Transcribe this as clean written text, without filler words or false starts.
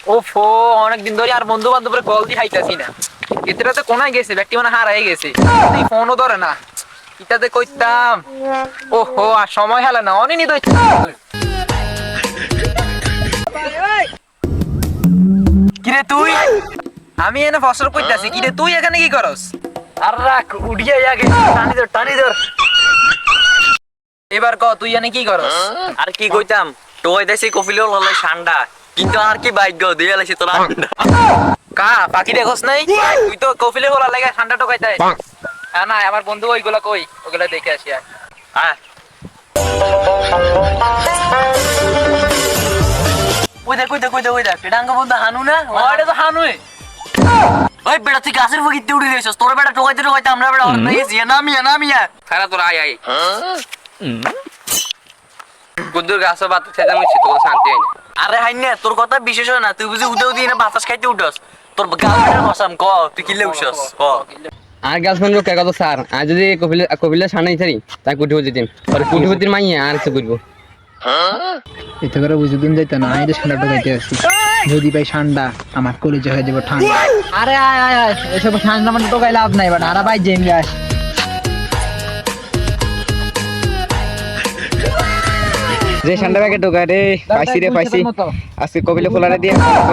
ওফো, অনেকদিন ধরে আর বন্ধু বান্ধবের কল দিয়ে খাইতাছি না। এটাতে কোনায় গেছে, ব্যক্তি মানে হারাই গেছে, ফোনও ধরে না। ইটাতে কইতাম, ওহো, আর সময় হলে না অনেক নিদ। কিরে তুই? আমি এনে ফসল কইতাছি। কিরে তুই এখানে কি করস? আর রাখ, উড়িয়ে আগে টানি ধর, টানি ধর। এবার ক, তুই এনে কি করস? আর কি কইতাম, টোয় দেশে কফিলেও ললাই ঠান্ডা, কিন্তু আর কি ভাগ্য দিয়ে লাইছে তোরা। কা পাখি দেখোস নাই? তুই তো কফিলে হলা লাগে ঠান্ডা টোকাইতে। হ্যাঁ না, আমার বন্ধু ওইগুলা কই, ওগুলা দেখে আসি। আয় ওই দেখ, ওই দেখ, ওই দেখ, ওই দেখ, এটা আঙ্গ বন্ধু হানু না? এটা তো হানুই। ওই বেটা তুই গাছের ফকিতে উড়ে গেছিস, তোর বেটা টোকাইতে টোকাইতে আমরা বেটা হরনা গেছি। নামিয়া নামিয়া খারা তোর আয় আয়। গুদ্দুর গাছও বাত ছেদা মিছি, তোর শান্তি হয় না। আরে হাইনে, তোর কথা বিশেষ হয় না, তুই বুঝি উঠেও দিয়ে না বাতাস খাইতে উঠস। তোর গালবেটার বসাম ক, তুই কিলে উঠছস ক। আর গার্লফ্রেন্ড কে কত স্যার, আর যদি কপিলের সামনে ছাড়ি তাই কুটিপতি দিন, পরে কুটিপতির মাইয়া আর কিছু করবো। এতে করে বুঝদিন যাইতো না, এই যে ঠান্ডা ঢুকাইতে আসছি। যদি ভাই ঠান্ডা আমার কলেজে হয়ে যাবো ঠান্ডা। আরে আয় আয় আয়, এসব ঠান্ডা মানে টোকাই লাভ নাই, বাট আরে ভাই জেম যাস। যে ঠান্ডা ব্যাগে ঢোকা রে, পাইছি রে পাইছি। আজকে কপিলে ফোলারে দিয়ে